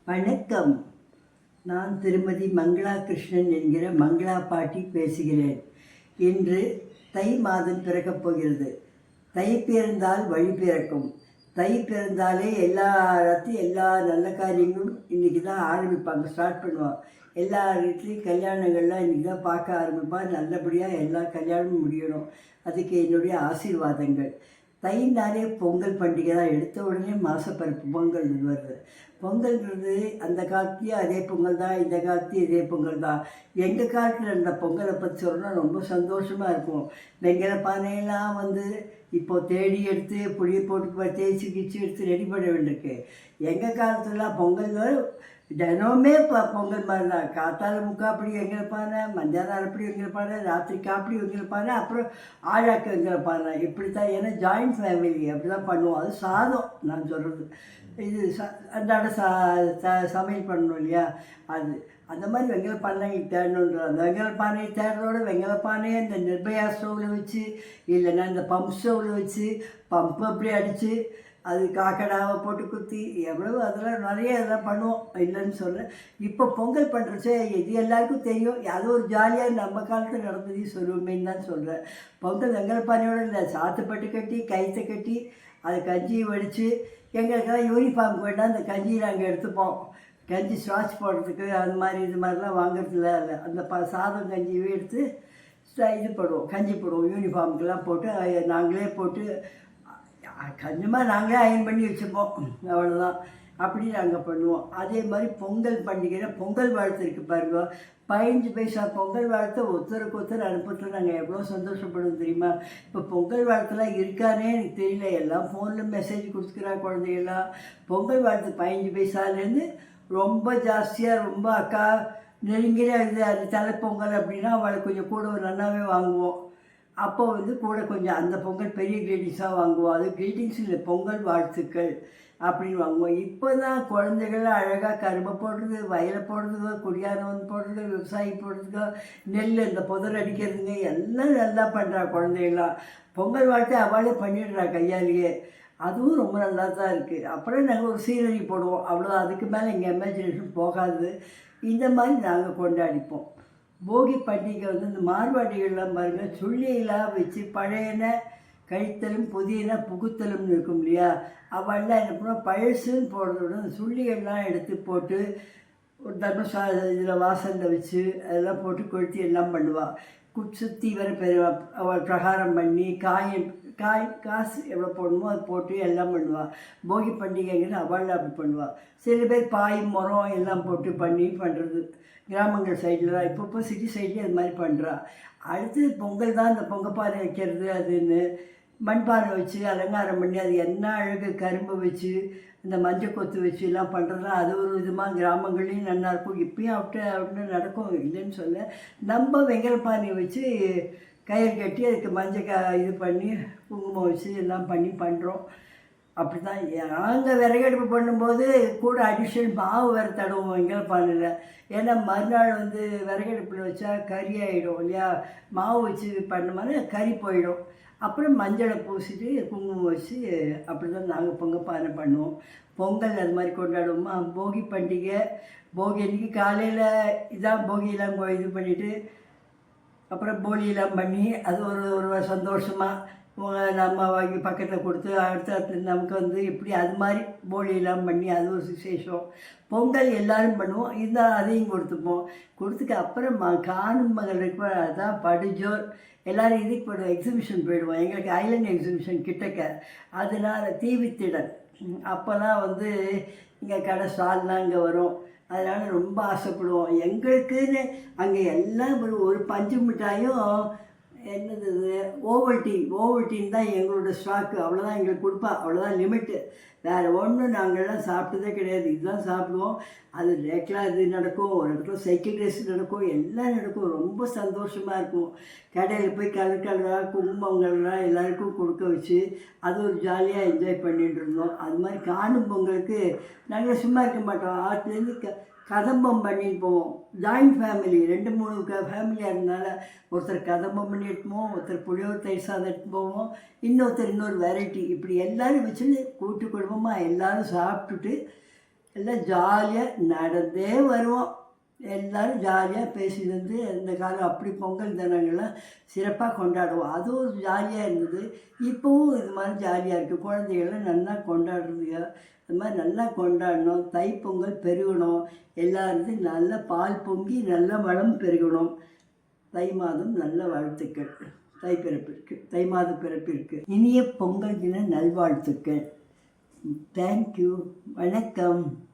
வணக்கம். நான் திருமதி மங்களா கிருஷ்ணன் என்கிற மங்களா பாட்டி பேசுகிறேன். இன்று தை மாதம் பிறக்கப் போகிறது. தை பிறந்தால் வழி பிறக்கும். தை பிறந்தாலே எல்லா நல்ல காரியங்களும் இன்றைக்கி தான் ஆரம்பிப்பாங்க, ஸ்டார்ட் பண்ணுவாங்க. எல்லா வீட்லேயும் கல்யாணங்கள்லாம் இன்றைக்கி தான் பார்க்க ஆரம்பிப்பாங்க. நல்லபடியாக எல்லா கல்யாணமும் முடியணும். அதுக்கு என்னுடைய ஆசீர்வாதங்கள். தைனாலே பொங்கல் பண்டிகை தான். எடுத்த உடனே மாசப்பருப்பு பொங்கல் வருது. பொங்கல்ன்றது அந்த காலத்துலேயும் அதே பொங்கல் தான், இந்த காலத்துலேயும் இதே பொங்கல் தான். எங்கள் காலத்தில் இருந்த பொங்கலை பற்றி சொல்லணும்னா ரொம்ப சந்தோஷமாக இருக்கும். வெங்கல பானையெல்லாம் இப்போது தேடி எடுத்து புளியை போட்டு தேய்ச்சி கிச்சு எடுத்து ரெடி பண்ண வேண்டியிருக்கு. எங்கள் காலத்துலலாம் பொங்கல் தினமுமே பொங்கல் மாதிரி தான். காத்தால முக்காப்படி வெங்கல பானை, மத்தியானம் அரைப்படி வெங்கல பானை, ராத்திரி காப்படி வெங்கல பானை, அப்புறம் ஆழாக்கு வெங்கல பானை. இப்படி தான். ஏன்னா ஜாயிண்ட் ஃபேமிலி அப்படி தான் பண்ணுவோம். அது சாதம் நான் சொல்கிறது. இது அன்றாட சமையல் பண்ணணும் இல்லையா, அது அந்த மாதிரி வெங்கல பானை தேடணுன்ற அந்த வெங்கல பானையை தேடுறதோட வெங்கல பானையை இந்த நிர்பயா ஸ்டவ்வில் வச்சு, இல்லைன்னா இந்த பம்ப் ஸ்டவ்வில் வச்சு பம்பு அப்படி அடித்து அது காக்கடாவை போட்டு குத்தி எவ்வளவு அதெல்லாம் நிறைய இதெல்லாம் பண்ணுவோம், இல்லைன்னு சொல்ல. இப்போ பொங்கல் பண்ணுறச்சே இது எல்லாருக்கும் தெரியும். அது ஒரு ஜாலியாக நம்ம காலத்தில் நடந்ததையும் சொல்லுவோமேன்னு தான் சொல்கிறேன். பொங்கல் வெங்கல பானையோடு இல்லை, சாத்துப்பட்டு கட்டி கைத்தை கட்டி அதை கஞ்சியை வடித்து, எங்களுக்கெல்லாம் யூனிஃபார்ம் வேண்டாம், அந்த கஞ்சியை நாங்கள் எடுத்துப்போம். கஞ்சி ஸ்வாட்ச் போடுறதுக்கு அது மாதிரி இது மாதிரிலாம் வாங்குறதுல இல்லை. அந்த சாதம் கஞ்சியவே எடுத்து இது போடுவோம், கஞ்சி போடுவோம். யூனிஃபார்முக்கெல்லாம் போட்டு நாங்களே போட்டு கொஞ்சமாக நாங்களே அயன் பண்ணி வச்சுப்போம். அவ்வளோதான். அப்படி நாங்கள் பண்ணுவோம். அதே மாதிரி பொங்கல் பண்டிகையில் பொங்கல் வாழ்த்து இருக்குது பாருங்க. 15 பைசா பொங்கல் வாழ்த்தை ஒருத்தருக்கு ஒருத்தர் அனுப்புறதுல நாங்கள் எவ்வளோ சந்தோஷப்படுவோம் தெரியுமா. இப்போ பொங்கல் வாழ்த்துலாம் இருக்கானே எனக்கு தெரியல. எல்லாம் ஃபோனில் மெசேஜ் கொடுத்துக்கிறா குழந்தைகள்லாம். பொங்கல் வாழ்த்து 15 பைசாலேருந்து ரொம்ப ஜாஸ்தியாக, ரொம்ப அக்கா நெருங்கிற இது அது தலைப்பொங்கல் அப்படின்னா அவளுக்கு கொஞ்சம் கூட ஒரு நல்லாவே வாங்குவோம். அப்போ கூட கொஞ்சம் அந்த பொங்கல் பெரிய க்ரீட்டிங்ஸாக வாங்குவோம். அது க்ரீட்டிங்ஸ் இல்லை, பொங்கல் வாழ்த்துக்கள் அப்படின்னு வாங்குவோம். இப்போ தான் குழந்தைகள் அழகாக கரும்பை போடுறது, வயலை போடுறதுக்கோ, குடியானவன் போடுறது, விவசாயி போடுறதுக்கோ, நெல் இந்த புதர் அடிக்கிறதுங்க எல்லாம் நல்லா பண்ணுறா குழந்தைகளாம். பொங்கல் வாழ்த்து அவளே பண்ணிடுறா கையாலேயே. அதுவும் ரொம்ப நல்லா தான் இருக்குது. அப்புறம் நாங்கள் ஒரு சீனரி போடுவோம், அவ்வளோ. அதுக்கு மேலே எங்கள் இமேஜினேஷன் போகாது. இந்த மாதிரி நாங்கள் கொண்டாடிப்போம். போகி பண்டிகை இந்த மார்வாடிகள்லாம் பாருங்கள், சுள்ளியெல்லாம் வச்சு பழையன கழித்தலும் புதியன புகுத்தலும்னு இருக்கும் இல்லையா. அவள்லாம் என்ன பண்ணுவோம், பழசுன்னு போடுறத விட அந்த சுள்ளிகள்லாம் எடுத்து போட்டு ஒரு இதில் வாசலில் வச்சு அதெல்லாம் போட்டு கொளுத்தி எல்லாம் பண்ணுவாள். சுற்றி வர அவள் பிரகாரம் பண்ணி காசு எவ்வளோ போடணுமோ அது போட்டு எல்லாம் பண்ணுவாள். போகி பண்டிகைங்கிறது அவள் அப்படி பண்ணுவாள். சில பேர் பாய் மரம் எல்லாம் போட்டு பண்ணுறது கிராமங்கள் சைடில் தான். இப்போ சிட்டி சைட்லேயும் அது மாதிரி பண்ணுறா. அடுத்தது பொங்கல் தான். இந்த பொங்கப்பானை வைக்கிறது அதுன்னு மண்பானை வச்சு அலங்காரம் பண்ணி அது என்ன அழகு, கரும்பு வச்சு இந்த மஞ்சள் கொத்து வச்சு எல்லாம் பண்ணுறதுலாம் அது ஒரு விதமாக கிராமங்கள்லேயும் நல்லாயிருக்கும். இப்பயும் அப்படி நடக்கும், இல்லைன்னு சொல்ல. நம்ம வெங்கல பானையை வச்சு கயிறு கட்டி அதுக்கு மஞ்சள் இது பண்ணி குங்குமம் வச்சு எல்லாம் பண்ணி பண்ணுறோம். அப்படி தான். நாங்கள் விறகடுப்பு பண்ணும்போது கூட அடிஷனல் மாவு வேறு தடுவோம் வெங்கல பானையில். ஏன்னா மறுநாள் விறகடுப்பில் வச்சா கறி ஆகிடும் இல்லையா. மாவு வச்சு பண்ணோம்னா கறி போயிடும். அப்புறம் மஞ்சளை பூசிட்டு குங்குமம் வச்சு அப்படி தான் நாங்கள் பொங்கப்பானை பண்ணுவோம். பொங்கல் அது மாதிரி கொண்டாடுவோமா. போகி பண்டிகை, போகி அன்றைக்கி காலையில் இதான் போகியெல்லாம் இது பண்ணிவிட்டு அப்புறம் போலியெல்லாம் பண்ணி அது ஒரு சந்தோஷமாக நம்ம வாங்கி பக்கத்தில் கொடுத்து அடுத்த நமக்கு எப்படி அது மாதிரி போலியெல்லாம் பண்ணி அது ஒரு விசேஷம். பொங்கல் எல்லோரும் பண்ணுவோம். இருந்தால் அதையும் கொடுத்துக்க அப்புறம் காணும் மகள் இருக்க அதுதான் படுஜோர். எல்லோரும் இதுக்கு போய்டுவோம், எக்ஸிபிஷன் போயிடுவோம். எங்களுக்கு ஐலண்ட் எக்ஸிபிஷன் கிட்டக்க. அதனால் தீவித்திடல் அப்போல்லாம் இங்கே கடை ஸ்டால்லாம் இங்கே வரும். அதனால் ரொம்ப ஆசைப்படுவோம். எங்களுக்குன்னு அங்கே எல்லாம் ஒரு பஞ்சு மிட்டாயும் என்னது ஓவல்டீன் தான் எங்களோட ஸ்டாக்கு. அவ்வளோதான் எங்களுக்கு கொடுப்பா, அவ்வளோதான் லிமிட்டு. வேறு ஒன்றும் நாங்கள்லாம் சாப்பிட்டதே கிடையாது. இதுதான் சாப்பிடுவோம். அது ரேக்கில் இது நடக்கும், ஒரு இடத்துல சைக்கிள் ரேஸ் நடக்கும், எல்லாம் நடக்கும். ரொம்ப சந்தோஷமாக இருக்கும். கடையில் போய் கலராக குங்குமங்கள்லாம் எல்லாருக்கும் கொடுக்க வச்சு அது ஒரு ஜாலியாக என்ஜாய் பண்ணிகிட்டு இருந்தோம். அது மாதிரி காணும் பொங்கலுக்கு நாங்கள் சும்மா இருக்க மாட்டோம். ஆற்றுலேருந்து கதம்பம் பண்ணிட்டு போவோம். ஜாயிண்ட் ஃபேமிலி 2-3 ஃபேமிலியாக இருந்தனால ஒருத்தர் கதம்பம் பண்ணி எடுத்துப்போம், ஒருத்தர் புளியோர் தயிர் சாதம் எடுத்து போவோம், இன்னொரு வெரைட்டி. இப்படி எல்லோரும் வச்சுன்னு கூட்டு குடும்பமாக எல்லோரும் சாப்பிட்டுட்டு எல்லாம் ஜாலியாக நடந்தே வருவோம். எல்லோரும் ஜாலியாக பேசியிருந்து அந்த காலம் அப்படி பொங்கல் தினங்கள்லாம் சிறப்பாக கொண்டாடுவோம். அதுவும் ஜாலியாக இருந்தது. இப்போவும் இது மாதிரி ஜாலியாக இருக்குது. குழந்தைகள்லாம் நல்லா கொண்டாடுறதுங்க. அது மாதிரி நல்லா கொண்டாடணும். தைப்பொங்கல் பெருகணும். எல்லாருக்கும் நல்ல பால் பொங்கி நல்ல வளம் பெருகணும். தை மாதம் நல்ல வாழ்த்துக்கள். தை மாத பிறப்பிற்கு இனிய பொங்கல் தின நல்வாழ்த்துக்கள். தேங்க்யூ. வணக்கம்.